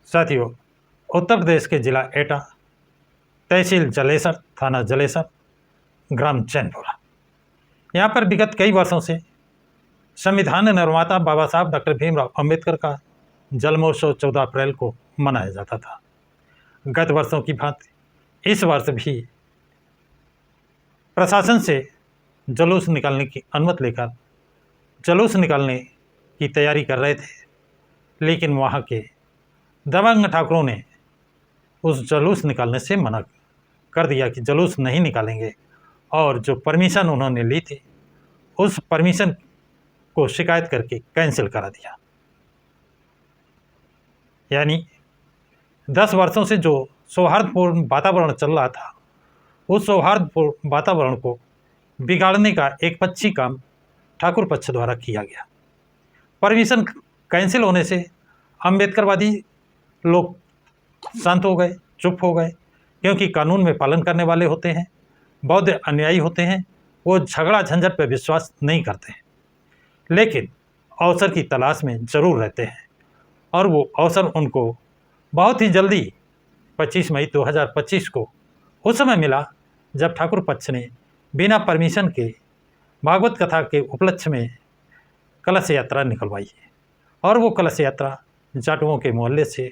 साथियों, उत्तर प्रदेश के जिला एटा, तहसील जलेसर, थाना जलेसर, ग्राम चैनपुरा, यहाँ पर विगत कई वर्षों से संविधान निर्माता बाबा साहब डॉक्टर भीमराव अंबेडकर का जन्मोत्सव 14 अप्रैल को मनाया जाता था। गत वर्षों की भांति इस वर्ष भी प्रशासन से जुलूस निकालने की अनुमति लेकर जुलूस निकालने की तैयारी कर रहे थे, लेकिन वहाँ के दबंग ठाकुरों ने उस जुलूस निकालने से मना कर दिया कि जुलूस नहीं निकालेंगे, और जो परमिशन उन्होंने ली थी उस परमिशन को शिकायत करके कैंसिल करा दिया। यानी 10 वर्षों से जो सौहार्दपूर्ण वातावरण चल रहा था, उस सौहार्दपूर्ण वातावरण को बिगाड़ने का एक पक्षी काम ठाकुर पक्ष द्वारा किया गया। परमिशन कैंसिल होने से अम्बेडकरवादी लोग शांत हो गए, चुप हो गए, क्योंकि कानून में पालन करने वाले होते हैं, बौद्ध अनुयायी होते हैं, वो झगड़ा झंझट पर विश्वास नहीं करते हैं, लेकिन अवसर की तलाश में ज़रूर रहते हैं। और वो अवसर उनको बहुत ही जल्दी 25 मई 2025 को उस समय मिला जब ठाकुर पक्ष ने बिना परमिशन के भागवत कथा के उपलक्ष्य में कलश यात्रा निकलवाई, और वो कलश यात्रा जाटुओं के मोहल्ले से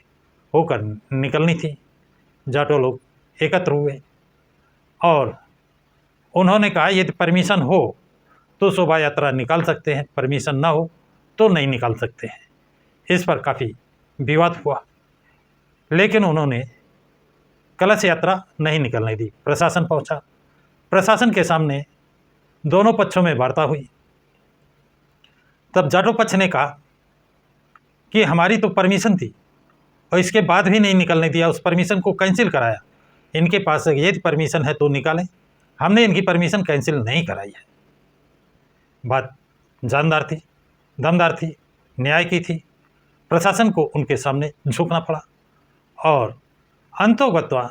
होकर निकलनी थी। जाटो लोग एकत्र हुए और उन्होंने कहा यदि परमिशन हो तो शोभा यात्रा निकाल सकते हैं, परमिशन ना हो तो नहीं निकाल सकते हैं। इस पर काफ़ी विवाद हुआ, लेकिन उन्होंने कलश यात्रा नहीं निकलने दी। प्रशासन पहुंचा, प्रशासन के सामने दोनों पक्षों में वार्ता हुई। तब जाटो पक्ष ने कहा कि हमारी तो परमिशन थी और इसके बाद भी नहीं निकलने दिया, उस परमिशन को कैंसिल कराया। इनके पास यदि परमिशन है तो निकालें, हमने इनकी परमिशन कैंसिल नहीं कराई है। बात जानदार थी, दमदार थी, न्याय की थी। प्रशासन को उनके सामने झुकना पड़ा और अंतोगत्वा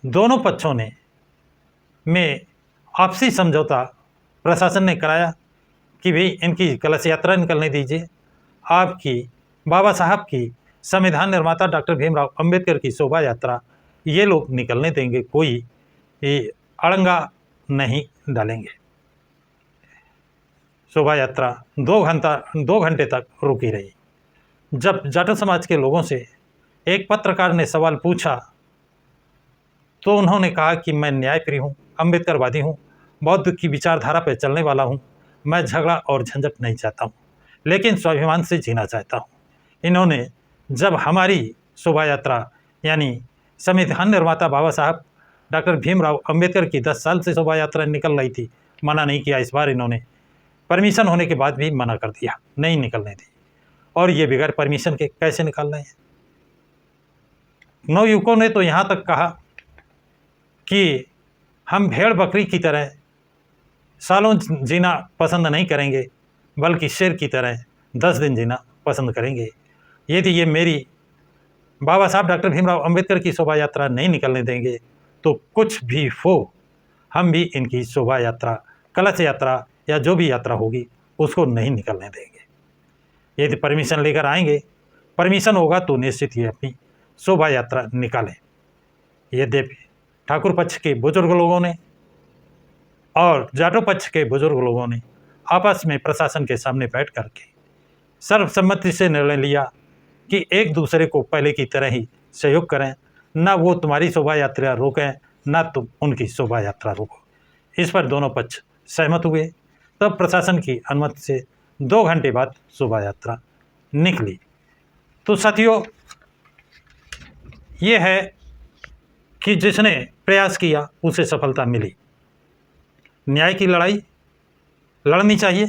दोनों पक्षों ने में आपसी समझौता प्रशासन ने कराया कि भाई इनकी कलश यात्रा निकलने दीजिए, आपकी बाबा साहब की संविधान निर्माता डॉक्टर भीमराव अंबेडकर की शोभा यात्रा ये लोग निकलने देंगे, कोई अड़ंगा नहीं डालेंगे। शोभा यात्रा 2 घंटे तक रुकी रही। जब जाटो समाज के लोगों से एक पत्रकार ने सवाल पूछा तो उन्होंने कहा कि मैं न्यायप्रिय हूँ, अम्बेडकरवादी हूँ, बौद्ध की विचारधारा पर चलने वाला हूँ, मैं झगड़ा और झंझट नहीं चाहता हूँ, लेकिन स्वाभिमान से जीना चाहता हूँ। इन्होंने जब हमारी शोभा यात्रा यानी संविधान निर्माता बाबा साहब डॉक्टर भीमराव अंबेडकर की 10 साल से शोभा यात्रा निकल रही थी, मना नहीं किया। इस बार इन्होंने परमिशन होने के बाद भी मना कर दिया, नहीं निकलने दी। और ये बगैर परमिशन के कैसे निकाल रहे हैं। नवयुवकों ने तो यहाँ तक कहा कि हम भेड़ बकरी की तरह सालों जीना पसंद नहीं करेंगे, बल्कि शेर की तरह 10 दिन जीना पसंद करेंगे। यदि ये मेरी बाबा साहब डॉक्टर भीमराव अंबेडकर की शोभा यात्रा नहीं निकलने देंगे तो कुछ भी हो, हम भी इनकी शोभा यात्रा, कलश यात्रा या जो भी यात्रा होगी उसको नहीं निकलने देंगे। यदि परमिशन लेकर आएंगे, परमिशन होगा तो निश्चित ही अपनी शोभा यात्रा निकालें। यद्यपि ठाकुर पक्ष के बुजुर्ग लोगों ने और जाटो पक्ष के बुजुर्ग लोगों ने आपस में प्रशासन के सामने बैठ करके सर्वसम्मति से निर्णय लिया कि एक दूसरे को पहले की तरह ही सहयोग करें, ना वो तुम्हारी शोभा यात्रा रोकें, ना तुम उनकी शोभा यात्रा रोको। इस पर दोनों पक्ष सहमत हुए। तब प्रशासन की अनुमति से 2 घंटे बाद शोभा यात्रा निकली। तो साथियों, ये है कि जिसने प्रयास किया उसे सफलता मिली। न्याय की लड़ाई लड़नी चाहिए।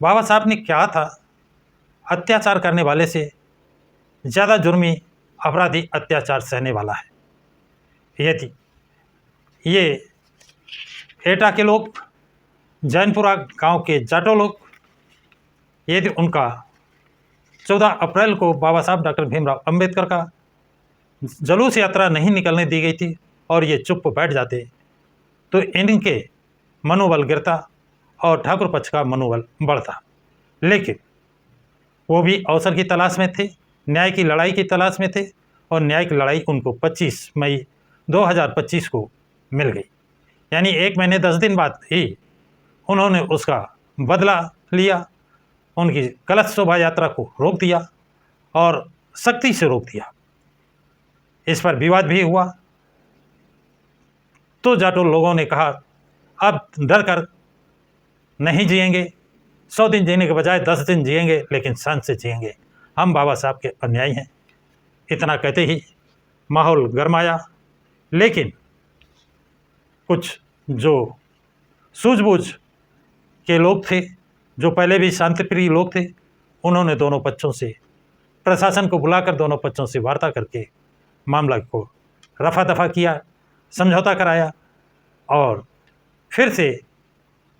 बाबा साहब ने क्या था, अत्याचार करने वाले से ज़्यादा जुर्मी अपराधी अत्याचार सहने वाला है। यदि ये एटा के लोग, जैनपुरा गांव के जाटो लोग, यदि उनका 14 अप्रैल को बाबा साहब डॉक्टर भीमराव अंबेडकर का जुलूस यात्रा नहीं निकलने दी गई थी और ये चुप बैठ जाते तो इनके मनोबल गिरता और ठाकुर पक्ष का मनोबल बढ़ता। लेकिन वो भी अवसर की तलाश में थे, न्याय की लड़ाई की तलाश में थे और न्याय की लड़ाई उनको 25 मई 2025 को मिल गई। यानी 1 महीने 10 दिन बाद ही उन्होंने उसका बदला लिया, उनकी गलत शोभा यात्रा को रोक दिया और सख्ती से रोक दिया। इस पर विवाद भी हुआ, तो जाटो लोगों ने कहा अब डर कर नहीं जिएंगे, 100 दिन जीने के बजाय 10 दिन जिएंगे, लेकिन शान से जिएंगे, हम बाबा साहब के अनुयायी हैं। इतना कहते ही माहौल गरमाया, लेकिन कुछ जो सूझबूझ के लोग थे, जो पहले भी शांतिप्रिय लोग थे, उन्होंने दोनों पक्षों से, प्रशासन को बुलाकर दोनों पक्षों से वार्ता करके मामला को रफा दफा किया, समझौता कराया और फिर से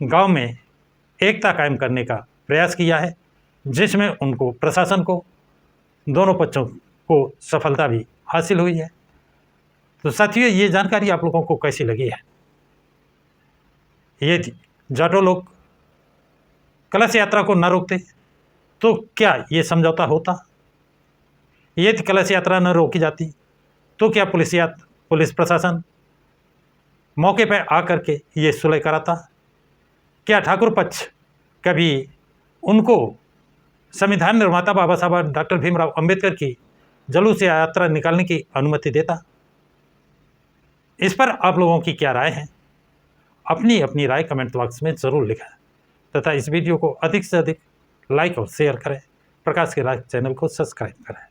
गांव में एकता कायम करने का प्रयास किया है, जिसमें उनको प्रशासन को दोनों पक्षों को सफलता भी हासिल हुई है। तो साथियों, ये जानकारी आप लोगों को कैसी लगी है? ये जाटो लोग कलश यात्रा को न रोकते तो क्या ये समझौता होता? ये कलश यात्रा न रोकी जाती तो क्या पुलिस प्रशासन मौके पर आकर के ये सुलह कराता? क्या ठाकुर पक्ष कभी उनको संविधान निर्माता बाबा साहब डॉक्टर भीमराव अंबेडकर की जुलूस यात्रा निकालने की अनुमति देता? इस पर आप लोगों की क्या राय है? अपनी अपनी राय कमेंट बॉक्स में ज़रूर लिखें तथा इस वीडियो को अधिक से अधिक लाइक और शेयर करें। प्रकाश के राज चैनल को सब्सक्राइब करें।